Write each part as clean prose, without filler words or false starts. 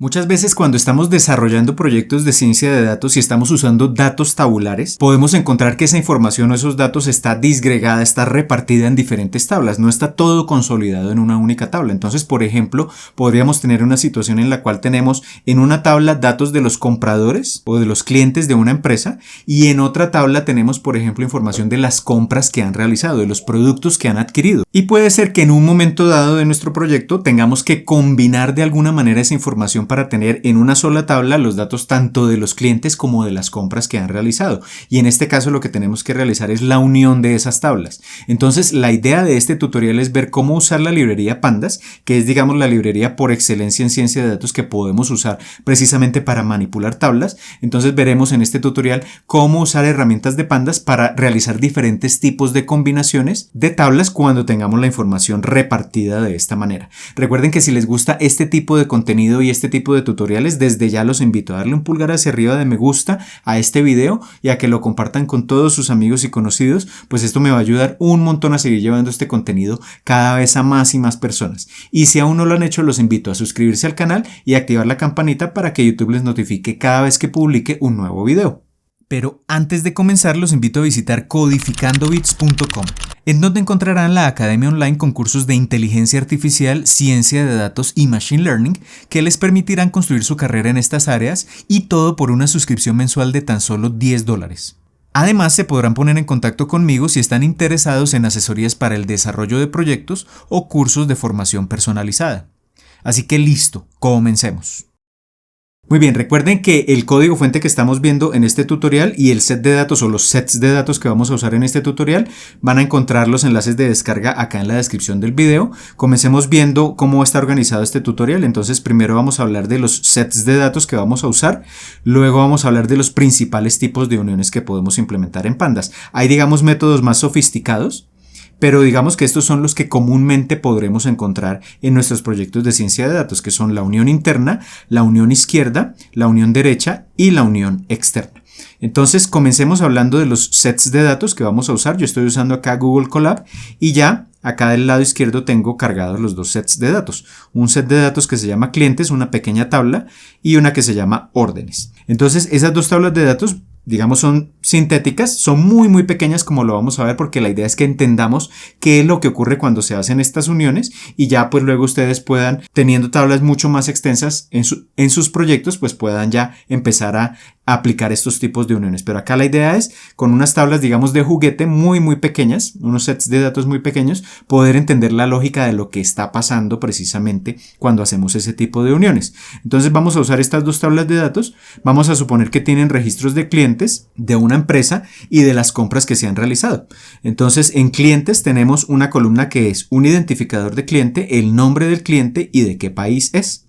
Muchas veces cuando estamos desarrollando proyectos de ciencia de datos y estamos usando datos tabulares, podemos encontrar que esa información o esos datos está disgregada, está repartida en diferentes tablas, no está todo consolidado en una única tabla. Entonces, por ejemplo, podríamos tener una situación en la cual tenemos en una tabla datos de los compradores o de los clientes de una empresa y en otra tabla tenemos, por ejemplo, información de las compras que han realizado, de los productos que han adquirido. Y puede ser que en un momento dado de nuestro proyecto tengamos que combinar de alguna manera esa información para tener en una sola tabla los datos tanto de los clientes como de las compras que han realizado. Y en este caso lo que tenemos que realizar es la unión de esas tablas. Entonces la idea de este tutorial es ver cómo usar la librería Pandas, que es digamos la librería por excelencia en ciencia de datos que podemos usar precisamente para manipular tablas. Entonces veremos en este tutorial cómo usar herramientas de Pandas para realizar diferentes tipos de combinaciones de tablas cuando tengamos la información repartida de esta manera. Recuerden que si les gusta este tipo de contenido y este tipo de tutoriales, desde ya los invito a darle un pulgar hacia arriba de me gusta a este video y a que lo compartan con todos sus amigos y conocidos, pues esto me va a ayudar un montón a seguir llevando este contenido cada vez a más y más personas. Y si aún no lo han hecho, los invito a suscribirse al canal y activar la campanita para que YouTube les notifique cada vez que publique un nuevo video. Pero antes de comenzar, los invito a visitar codificandobits.com, en donde encontrarán la academia online con cursos de inteligencia artificial, ciencia de datos y machine learning que les permitirán construir su carrera en estas áreas y todo por una suscripción mensual de tan solo $10. Además, se podrán poner en contacto conmigo si están interesados en asesorías para el desarrollo de proyectos o cursos de formación personalizada. Así que listo, comencemos. Muy bien, recuerden que el código fuente que estamos viendo en este tutorial y el set de datos o los sets de datos que vamos a usar en este tutorial van a encontrar los enlaces de descarga acá en la descripción del video. Comencemos viendo cómo está organizado este tutorial. Entonces primero vamos a hablar de los sets de datos que vamos a usar, luego vamos a hablar de los principales tipos de uniones que podemos implementar en Pandas. Hay digamos métodos más sofisticados, pero digamos que estos son los que comúnmente podremos encontrar en nuestros proyectos de ciencia de datos, que son la unión interna, la unión izquierda, la unión derecha y la unión externa. Entonces comencemos hablando de los sets de datos que vamos a usar. Yo estoy usando acá Google Colab y ya acá del lado izquierdo tengo cargados los dos sets de datos. Un set de datos que se llama clientes, una pequeña tabla, y una que se llama órdenes. Entonces esas dos tablas de datos digamos son sintéticas, son muy pequeñas como lo vamos a ver porque la idea es que entendamos qué es lo que ocurre cuando se hacen estas uniones y ya pues luego ustedes puedan, teniendo tablas mucho más extensas en sus proyectos, pues puedan ya empezar a aplicar estos tipos de uniones. Pero acá la idea es con unas tablas digamos de juguete muy pequeñas, unos sets de datos muy pequeños, poder entender la lógica de lo que está pasando precisamente cuando hacemos ese tipo de uniones. Entonces vamos a usar estas dos tablas de datos, vamos a suponer que tienen registros de clientes de una empresa y de las compras que se han realizado. Entonces en clientes tenemos una columna que es un identificador de cliente, el nombre del cliente y de qué país es.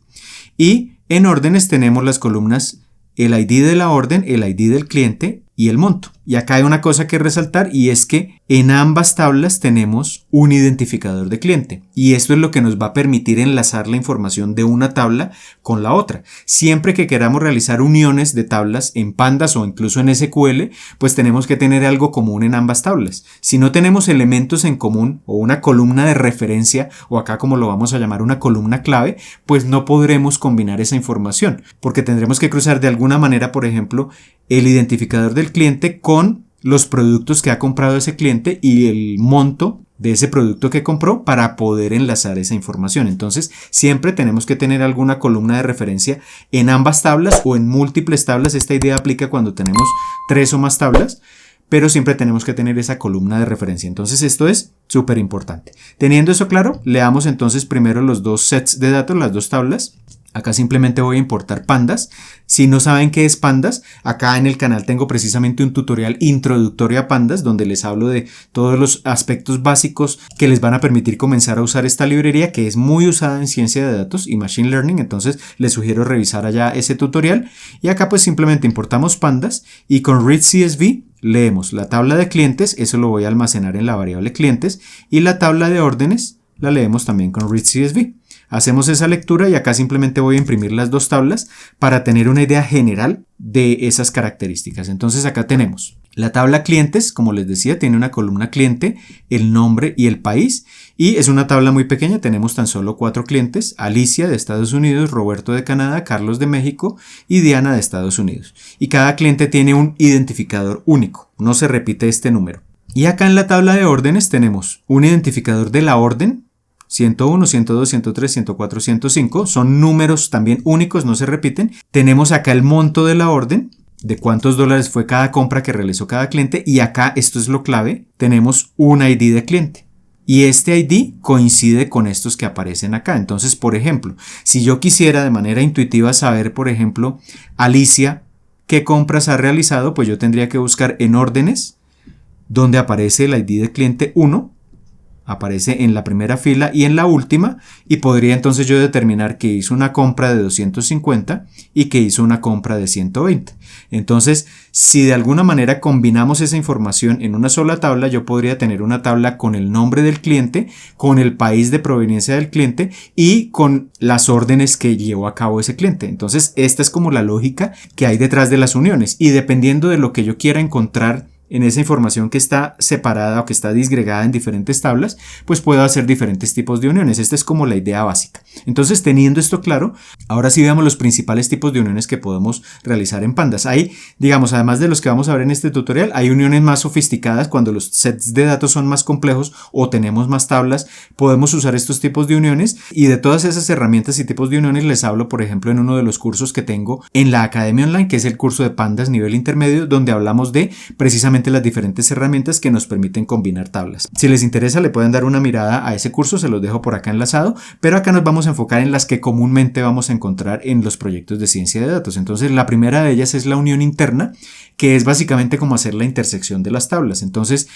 Y en órdenes tenemos las columnas el ID de la orden, el ID del cliente y el monto. Y acá hay una cosa que resaltar y es que en ambas tablas tenemos un identificador de cliente y esto es lo que nos va a permitir enlazar la información de una tabla con la otra. Siempre que queramos realizar uniones de tablas en Pandas o incluso en SQL, pues tenemos que tener algo común en ambas tablas. Si no tenemos elementos en común o una columna de referencia o acá como lo vamos a llamar una columna clave, pues no podremos combinar esa información porque tendremos que cruzar de alguna manera, por ejemplo, el identificador del cliente con los productos que ha comprado ese cliente y el monto de ese producto que compró para poder enlazar esa información. Entonces siempre tenemos que tener alguna columna de referencia en ambas tablas o en múltiples tablas. Esta idea aplica cuando tenemos 3 o más tablas, pero siempre tenemos que tener esa columna de referencia. Entonces esto es súper importante. Teniendo eso claro, leamos entonces primero los dos sets de datos, las dos tablas. Acá simplemente voy a importar Pandas. Si no saben qué es Pandas, acá en el canal tengo precisamente un tutorial introductorio a Pandas donde les hablo de todos los aspectos básicos que les van a permitir comenzar a usar esta librería que es muy usada en ciencia de datos y machine learning. Entonces les sugiero revisar allá ese tutorial y acá pues simplemente importamos Pandas y con readCSV leemos la tabla de clientes, eso lo voy a almacenar en la variable clientes y la tabla de órdenes la leemos también con readCSV. Hacemos esa lectura y acá simplemente voy a imprimir las dos tablas para tener una idea general de esas características. Entonces acá tenemos La tabla clientes, como les decía, tiene una columna cliente, el nombre y el país, y es una tabla muy pequeña, tenemos tan solo 4 clientes: Alicia de Estados Unidos, Roberto de Canadá, Carlos de México y Diana de Estados Unidos. Y cada cliente tiene un identificador único, no se repite este número. Y acá en la tabla de órdenes tenemos un identificador de la orden, 101, 102, 103, 104, 105, son números también únicos, no se repiten. Tenemos acá el monto de la orden, de cuántos dólares fue cada compra que realizó cada cliente, y acá, esto es lo clave, tenemos un ID de cliente. Y este ID coincide con estos que aparecen acá. Entonces, por ejemplo, si yo quisiera de manera intuitiva saber, por ejemplo, Alicia, qué compras ha realizado, pues yo tendría que buscar en órdenes, donde aparece el ID de cliente 1, aparece en la primera fila y en la última, y podría entonces yo determinar que hizo una compra de 250 y que hizo una compra de 120. Entonces, si de alguna manera combinamos esa información en una sola tabla, yo podría tener una tabla con el nombre del cliente, con el país de proveniencia del cliente y con las órdenes que llevó a cabo ese cliente. Entonces, esta es como la lógica que hay detrás de las uniones, y dependiendo de lo que yo quiera encontrar en esa información que está separada o que está disgregada en diferentes tablas, pues puedo hacer diferentes tipos de uniones. Esta es como la idea básica. Entonces, teniendo esto claro, ahora sí veamos los principales tipos de uniones que podemos realizar en Pandas. Hay, digamos, además de los que vamos a ver en este tutorial, hay uniones más sofisticadas cuando los sets de datos son más complejos o tenemos más tablas. Podemos usar estos tipos de uniones, y de todas esas herramientas y tipos de uniones les hablo, por ejemplo, en uno de los cursos que tengo en la Academia Online, que es el curso de Pandas nivel intermedio, donde hablamos de precisamente las diferentes herramientas que nos permiten combinar tablas. Si les interesa, le pueden dar una mirada a ese curso, se los dejo por acá enlazado, pero acá nos vamos a enfocar en las que comúnmente vamos a encontrar en los proyectos de ciencia de datos. Entonces, la primera de ellas es la unión interna, que es básicamente como hacer la intersección de las tablas. Entonces,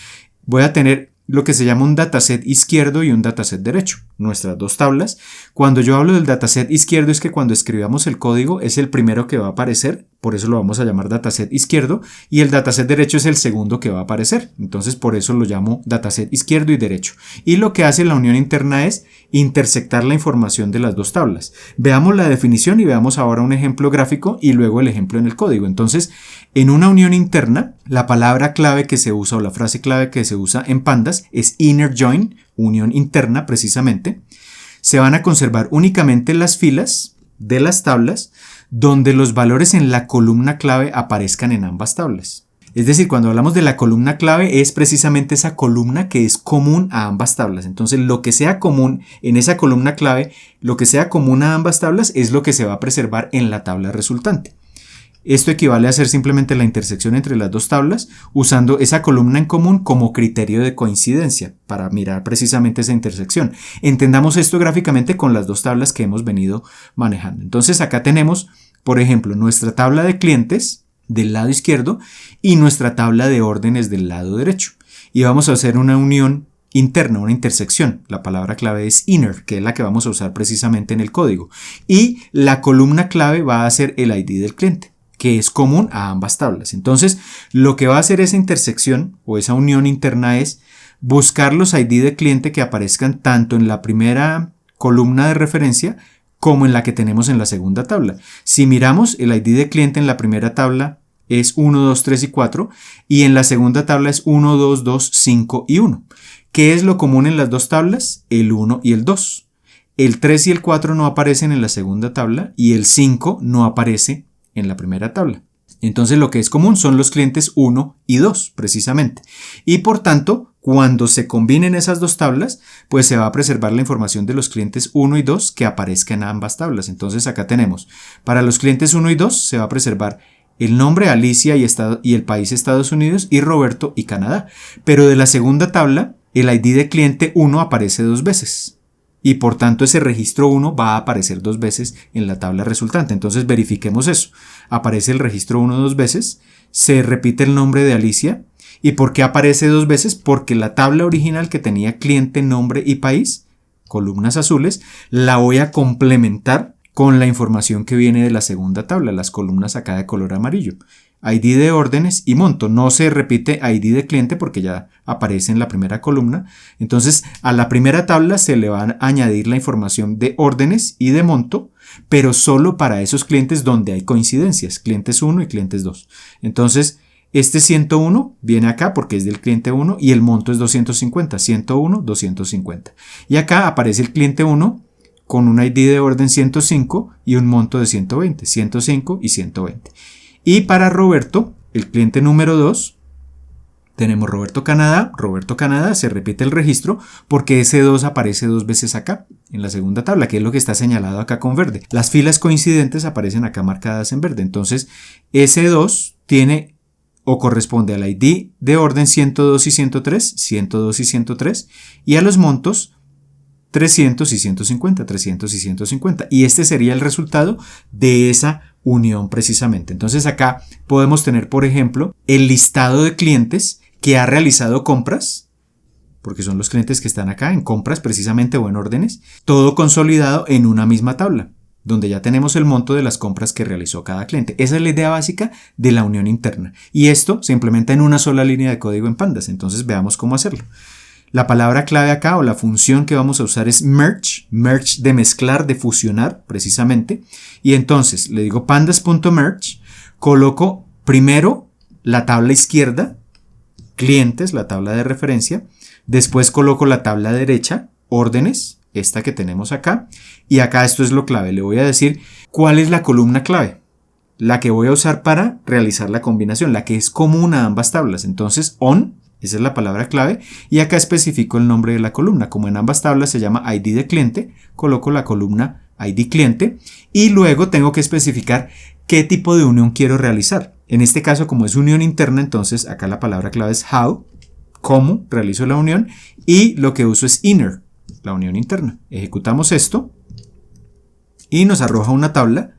voy a tener lo que se llama un dataset izquierdo y un dataset derecho, nuestras dos tablas. Cuando yo hablo del dataset izquierdo es que cuando escribamos el código es el primero que va a aparecer, por eso lo vamos a llamar dataset izquierdo, y el dataset derecho es el segundo que va a aparecer, entonces por eso lo llamo dataset izquierdo y derecho. Y lo que hace la unión interna es intersectar la información de las dos tablas. Veamos la definición y veamos ahora un ejemplo gráfico y luego el ejemplo en el código. Entonces, en una unión interna, la palabra clave que se usa o la frase clave que se usa en Pandas es inner join, unión interna precisamente. Se van a conservar únicamente las filas de las tablas donde los valores en la columna clave aparezcan en ambas tablas. Es decir, cuando hablamos de la columna clave es precisamente esa columna que es común a ambas tablas. Entonces, lo que sea común en esa columna clave, lo que sea común a ambas tablas es lo que se va a preservar en la tabla resultante. Esto equivale a hacer simplemente la intersección entre las dos tablas usando esa columna en común como criterio de coincidencia para mirar precisamente esa intersección. Entendamos esto gráficamente con las dos tablas que hemos venido manejando. Entonces acá tenemos, por ejemplo, nuestra tabla de clientes del lado izquierdo y nuestra tabla de órdenes del lado derecho. Y vamos a hacer una unión interna, una intersección. La palabra clave es inner, que es la que vamos a usar precisamente en el código. Y la columna clave va a ser el ID del cliente, que es común a ambas tablas. Entonces, lo que va a hacer esa intersección o esa unión interna es buscar los ID de cliente que aparezcan tanto en la primera columna de referencia como en la que tenemos en la segunda tabla. Si miramos, el ID de cliente en la primera tabla es 1, 2, 3 y 4 y en la segunda tabla es 1, 2, 2, 5 y 1. ¿Qué es lo común en las dos tablas? El 1 y el 2. El 3 y el 4 no aparecen en la segunda tabla y el 5 no aparece en la primera tabla. Entonces lo que es común son los clientes 1 y 2 precisamente. Y por tanto, cuando se combinen esas dos tablas, pues se va a preservar la información de los clientes 1 y 2 que aparezca en ambas tablas. Entonces acá tenemos, para los clientes 1 y 2 se va a preservar el nombre Alicia y el país Estados Unidos y Roberto y Canadá. Pero de la segunda tabla, el ID de cliente 1 aparece dos veces. Y por tanto ese registro 1 va a aparecer dos veces en la tabla resultante. Entonces verifiquemos eso. Aparece el registro 1 dos veces, se repite el nombre de Alicia. ¿Y por qué aparece dos veces? Porque la tabla original que tenía cliente, nombre y país, columnas azules, la voy a complementar con la información que viene de la segunda tabla, las columnas acá de color amarillo. ID de órdenes y monto. No se repite ID de cliente porque ya aparece en la primera columna. Entonces a la primera tabla se le va a añadir la información de órdenes y de monto, pero solo para esos clientes donde hay coincidencias, clientes 1 y clientes 2. Entonces Este 101 viene acá porque es del cliente 1 y el monto es 250, 101, 250. Y acá aparece el cliente 1 con un ID de orden 105 y un monto de 120, 105 y 120. Y para Roberto, el cliente número 2, tenemos Roberto Canadá, se repite el registro porque ese 2 aparece 2 veces acá, en la segunda tabla, que es lo que está señalado acá con verde. Las filas coincidentes aparecen acá marcadas en verde. Entonces, ese 2 tiene o corresponde al ID de orden 102 y 103, 102 y 103, y a los montos 300 y 150, 300 y 150. Y este sería el resultado de esa unión precisamente. Entonces acá podemos tener, por ejemplo, el listado de clientes que ha realizado compras, porque son los clientes que están acá en compras precisamente o en órdenes, todo consolidado en una misma tabla, donde ya tenemos el monto de las compras que realizó cada cliente. Esa es la idea básica de la unión interna. Y esto se implementa en una sola línea de código en Pandas. Entonces veamos cómo hacerlo. La palabra clave acá o la función que vamos a usar es merge de mezclar, de fusionar precisamente. Y entonces le digo pandas.merge, coloco primero la tabla izquierda, clientes, la tabla de referencia, después coloco la tabla derecha, órdenes, esta que tenemos acá, y acá esto es lo clave, le voy a decir cuál es la columna clave, la que voy a usar para realizar la combinación, la que es común a ambas tablas. Entonces on, esa es la palabra clave, y acá especifico el nombre de la columna. Como en ambas tablas se llama ID de cliente, coloco la columna ID cliente y luego tengo que especificar qué tipo de unión quiero realizar. En este caso, como es unión interna, entonces acá la palabra clave es how, cómo realizo la unión, y lo que uso es inner, la unión interna. Ejecutamos esto y nos arroja una tabla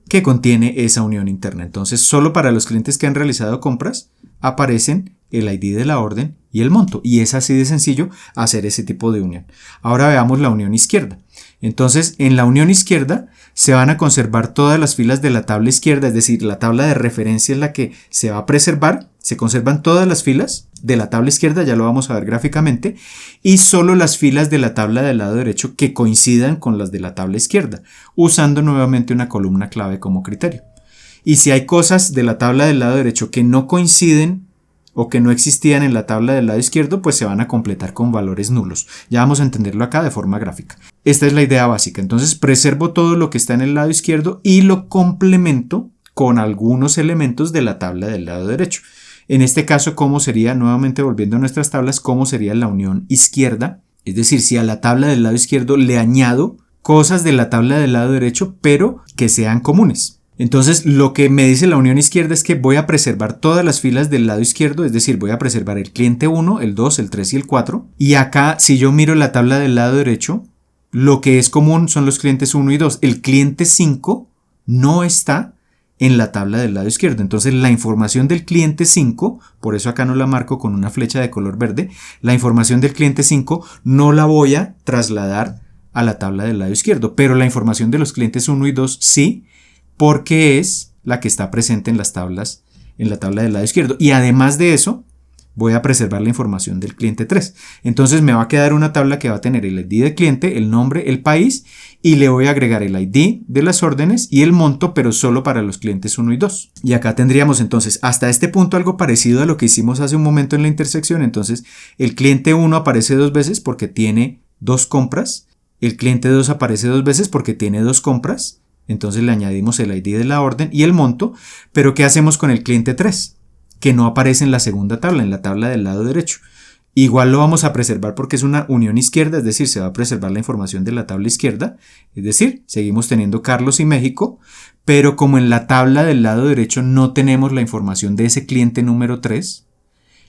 que contiene esa unión interna. Entonces, solo para los clientes que han realizado compras aparecen el ID de la orden y el monto. Y es así de sencillo hacer ese tipo de unión. Ahora veamos la unión izquierda. Entonces, en la unión izquierda se van a conservar todas las filas de la tabla izquierda, es decir, la tabla de referencia es la que se va a preservar. Se conservan todas las filas de la tabla izquierda, ya lo vamos a ver gráficamente, y solo las filas de la tabla del lado derecho que coincidan con las de la tabla izquierda, usando nuevamente una columna clave como criterio. Y si hay cosas de la tabla del lado derecho que no coinciden o que no existían en la tabla del lado izquierdo, pues se van a completar con valores nulos. Ya vamos a entenderlo acá de forma gráfica. Esta es la idea básica. Entonces preservo todo lo que está en el lado izquierdo y lo complemento con algunos elementos de la tabla del lado derecho. En este caso, ¿cómo sería? Nuevamente volviendo a nuestras tablas, ¿cómo sería la unión izquierda? Es decir, si a la tabla del lado izquierdo le añado cosas de la tabla del lado derecho, pero que sean comunes. Entonces, lo que me dice la unión izquierda es que voy a preservar todas las filas del lado izquierdo, es decir, voy a preservar el cliente 1, el 2, el 3 y el 4. Y acá, si yo miro la tabla del lado derecho, lo que es común son los clientes 1 y 2. El cliente 5 no está en la tabla del lado izquierdo. Entonces, la información del cliente 5, por eso acá no la marco con una flecha de color verde, la información del cliente 5 no la voy a trasladar a la tabla del lado izquierdo, pero la información de los clientes 1 y 2 sí, porque es la que está presente en las tablas, en la tabla del lado izquierdo. Y además de eso, voy a preservar la información del cliente 3. Entonces me va a quedar una tabla que va a tener el ID del cliente, el nombre, el país, y le voy a agregar el ID de las órdenes y el monto, pero solo para los clientes 1 y 2. Y acá tendríamos entonces hasta este punto algo parecido a lo que hicimos hace un momento en la intersección. Entonces el cliente 1 aparece 2 veces porque tiene 2 compras, el cliente 2 aparece 2 veces porque tiene 2 compras, entonces le añadimos el ID de la orden y el monto, pero ¿qué hacemos con el cliente 3? Que no aparece en la segunda tabla, en la tabla del lado derecho. Igual lo vamos a preservar porque es una unión izquierda, es decir, se va a preservar la información de la tabla izquierda, es decir, seguimos teniendo Carlos y México, pero como en la tabla del lado derecho no tenemos la información de ese cliente número 3,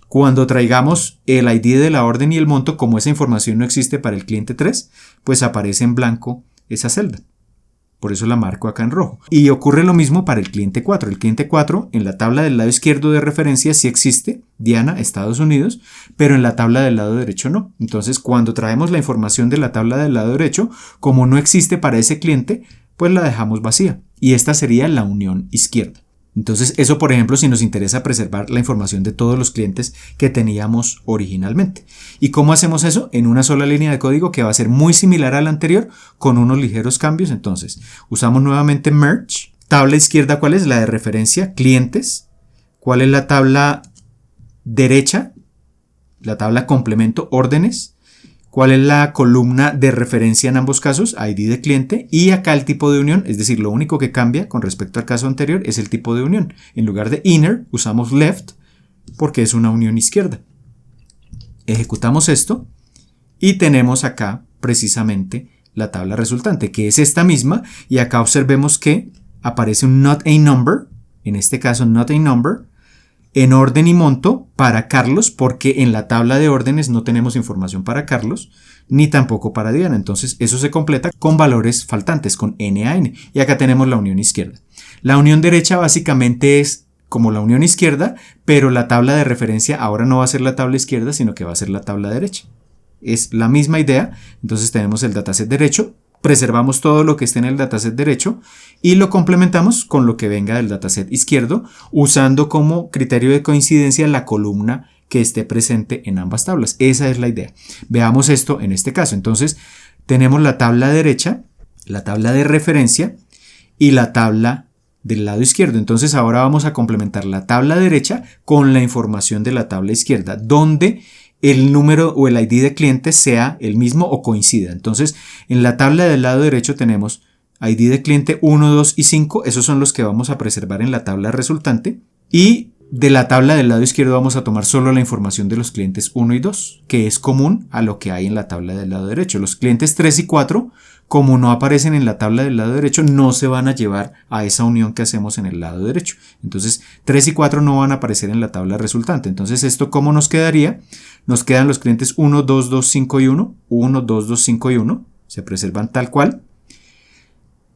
cuando traigamos el ID de la orden y el monto, como esa información no existe para el cliente 3, pues aparece en blanco esa celda. Por eso la marco acá en rojo. Y ocurre lo mismo para el cliente 4. El cliente 4 en la tabla del lado izquierdo de referencia sí existe, Diana, Estados Unidos, pero en la tabla del lado derecho no. Entonces, cuando traemos la información de la tabla del lado derecho, como no existe para ese cliente, pues la dejamos vacía. Y esta sería la unión izquierda. Entonces, eso, por ejemplo, si nos interesa preservar la información de todos los clientes que teníamos originalmente. ¿Y cómo hacemos eso? En una sola línea de código que va a ser muy similar a la anterior, con unos ligeros cambios. Entonces, usamos nuevamente merge. Tabla izquierda, ¿cuál es? La de referencia, clientes. ¿Cuál es la tabla derecha? La tabla complemento, órdenes. ¿Cuál es la columna de referencia en ambos casos? ID de cliente. Y acá el tipo de unión, es decir, lo único que cambia con respecto al caso anterior es el tipo de unión. En lugar de inner usamos left porque es una unión izquierda. Ejecutamos esto y tenemos acá precisamente la tabla resultante, que es esta misma, y acá observemos que aparece un not a number, en este caso not a number, en orden y monto para Carlos, porque en la tabla de órdenes no tenemos información para Carlos, ni tampoco para Diana. Entonces eso se completa con valores faltantes, con N a N. Y acá tenemos la unión izquierda. La unión derecha básicamente es como la unión izquierda, pero la tabla de referencia ahora no va a ser la tabla izquierda, sino que va a ser la tabla derecha. Es la misma idea. Entonces tenemos el dataset derecho, preservamos todo lo que esté en el dataset derecho y lo complementamos con lo que venga del dataset izquierdo, usando como criterio de coincidencia la columna que esté presente en ambas tablas. Esa es la idea. Veamos esto en este caso. Entonces tenemos la tabla derecha, la tabla de referencia y la tabla del lado izquierdo. Entonces ahora vamos a complementar la tabla derecha con la información de la tabla izquierda, donde el número o el ID de cliente sea el mismo o coincida. Entonces, en la tabla del lado derecho tenemos ID de cliente 1, 2 y 5. Esos son los que vamos a preservar en la tabla resultante. Y de la tabla del lado izquierdo vamos a tomar solo la información de los clientes 1 y 2, que es común a lo que hay en la tabla del lado derecho. Los clientes 3 y 4, como no aparecen en la tabla del lado derecho, no se van a llevar a esa unión que hacemos en el lado derecho. Entonces, 3 y 4 no van a aparecer en la tabla resultante. Entonces, ¿esto cómo nos quedaría? Nos quedan los clientes 1, 2, 2, 5 y 1. 1, 2, 2, 5 y 1. Se preservan tal cual.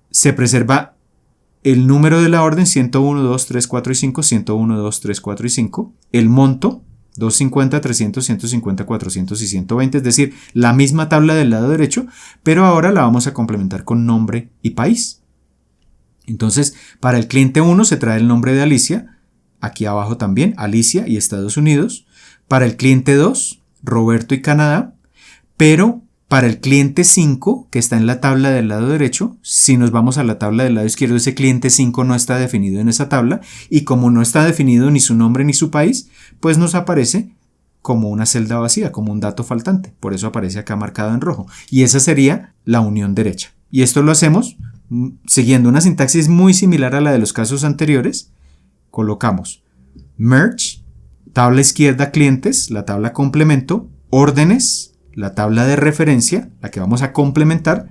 Se preserva el número de la orden 101, 2, 3, 4 y 5. 101, 2, 3, 4 y 5. El monto 250, 300, 150, 400 y 120. Es decir, la misma tabla del lado derecho, pero ahora la vamos a complementar con nombre y país. Entonces, para el cliente 1 se trae el nombre de Alicia. Aquí abajo también, Alicia y Estados Unidos. Para el cliente 2, Roberto y Canadá, pero para el cliente 5, que está en la tabla del lado derecho, si nos vamos a la tabla del lado izquierdo, ese cliente 5 no está definido en esa tabla, y como no está definido ni su nombre ni su país, pues nos aparece como una celda vacía, como un dato faltante. Por eso aparece acá marcado en rojo. Y esa sería la unión derecha. Y esto lo hacemos siguiendo una sintaxis muy similar a la de los casos anteriores. Colocamos merge, tabla izquierda clientes, la tabla complemento, órdenes, la tabla de referencia, la que vamos a complementar,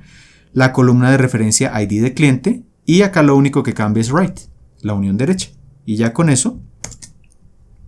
la columna de referencia ID de cliente, y acá lo único que cambia es right, la unión derecha. Y ya con eso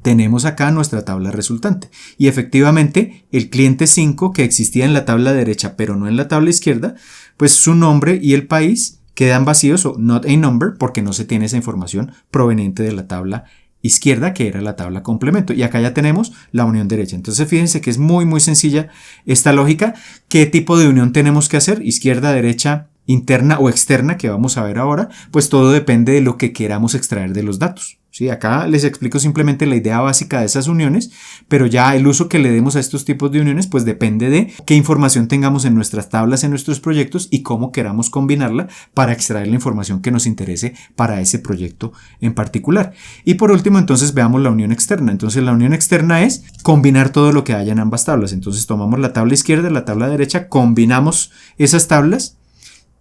tenemos acá nuestra tabla resultante. Y efectivamente el cliente 5 que existía en la tabla derecha pero no en la tabla izquierda, pues su nombre y el país quedan vacíos o not a number porque no se tiene esa información proveniente de la tabla izquierda, que era la tabla complemento. Y acá ya tenemos la unión derecha. Entonces fíjense que es muy sencilla esta lógica. ¿Qué tipo de unión tenemos que hacer? Izquierda, derecha, interna o externa, que vamos a ver ahora. Pues todo depende de lo que queramos extraer de los datos. ¿Sí? Acá les explico simplemente la idea básica de esas uniones, pero ya el uso que le demos a estos tipos de uniones pues depende de qué información tengamos en nuestras tablas, en nuestros proyectos y cómo queramos combinarla para extraer la información que nos interese para ese proyecto en particular. Y por último entonces veamos la unión externa. Entonces la unión externa es combinar todo lo que haya en ambas tablas. Entonces tomamos la tabla izquierda y la tabla derecha, combinamos esas tablas,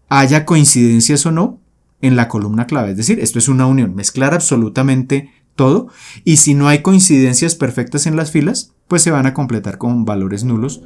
haya coincidencias o no, en la columna clave. Es decir, esto es una unión, mezclar absolutamente todo, y si no hay coincidencias perfectas en las filas, pues se van a completar con valores nulos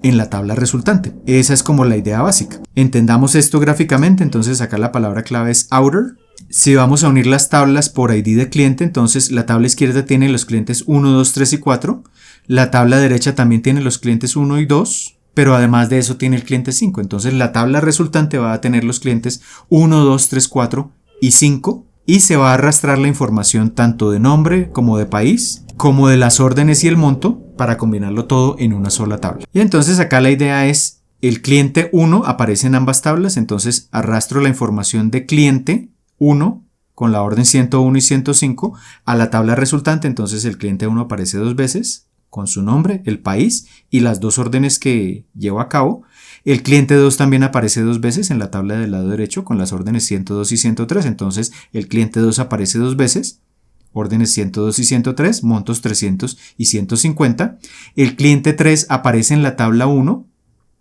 en la tabla resultante. Esa es como la idea básica. Entendamos esto gráficamente. Entonces acá la palabra clave es outer. Si vamos a unir las tablas por ID de cliente, entonces la tabla izquierda tiene los clientes 1, 2, 3 y 4. La tabla derecha también tiene los clientes 1 y 2. Pero además de eso tiene el cliente 5. Entonces la tabla resultante va a tener los clientes 1, 2, 3, 4 y 5. Y se va a arrastrar la información tanto de nombre como de país, como de las órdenes y el monto, para combinarlo todo en una sola tabla. Y entonces acá la idea es, el cliente 1 aparece en ambas tablas. Entonces arrastro la información de cliente 1 con la orden 101 y 105 a la tabla resultante. Entonces el cliente 1 aparece dos veces, con su nombre, el país y las dos órdenes que llevo a cabo. El cliente 2 también aparece dos veces en la tabla del lado derecho con las órdenes 102 y 103. Entonces el cliente 2 aparece dos veces órdenes 102 y 103, montos 300 y 150. El cliente 3 aparece en la tabla 1,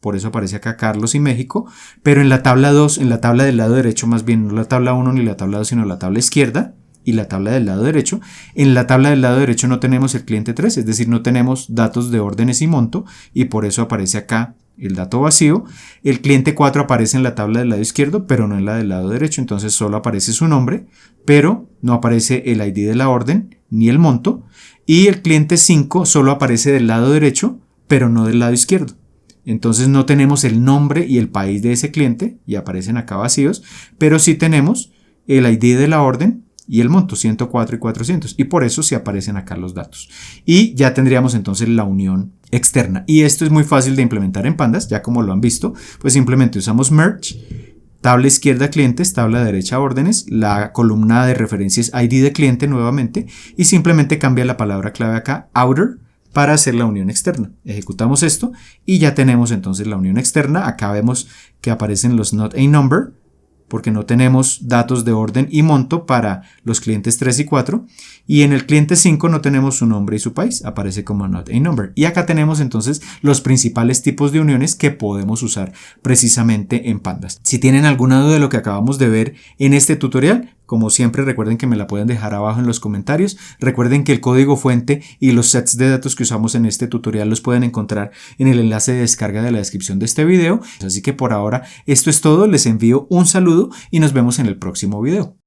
por eso aparece acá Carlos y México, pero en la tabla 2, en la tabla del lado derecho, más bien no la tabla 1 ni la tabla 2, sino la tabla izquierda y la tabla del lado derecho. En la tabla del lado derecho no tenemos el cliente 3, es decir, no tenemos datos de órdenes y monto, y por eso aparece acá el dato vacío. El cliente 4 aparece en la tabla del lado izquierdo, pero no en la del lado derecho, entonces solo aparece su nombre, pero no aparece el ID de la orden ni el monto. Y el cliente 5 solo aparece del lado derecho, pero no del lado izquierdo. Entonces no tenemos el nombre y el país de ese cliente, y aparecen acá vacíos, pero sí tenemos el ID de la orden y el monto, 104 y 400, y por eso sí aparecen acá los datos. Y ya tendríamos entonces la unión externa. Y esto es muy fácil de implementar en Pandas, ya como lo han visto, pues simplemente usamos merge, tabla izquierda clientes, tabla derecha órdenes, la columna de referencia es ID de cliente nuevamente, y simplemente cambia la palabra clave acá, outer, para hacer la unión externa. Ejecutamos esto y ya tenemos entonces la unión externa. Acá vemos que aparecen los not a number, porque no tenemos datos de orden y monto para los clientes 3 y 4, y en el cliente 5 no tenemos su nombre y su país, aparece como not a number. Y acá tenemos entonces los principales tipos de uniones que podemos usar precisamente en Pandas. Si tienen alguna duda de lo que acabamos de ver en este tutorial, como siempre, recuerden que me la pueden dejar abajo en los comentarios. Recuerden que el código fuente y los sets de datos que usamos en este tutorial los pueden encontrar en el enlace de descarga de la descripción de este video. Así que por ahora esto es todo. Les envío un saludo y nos vemos en el próximo video.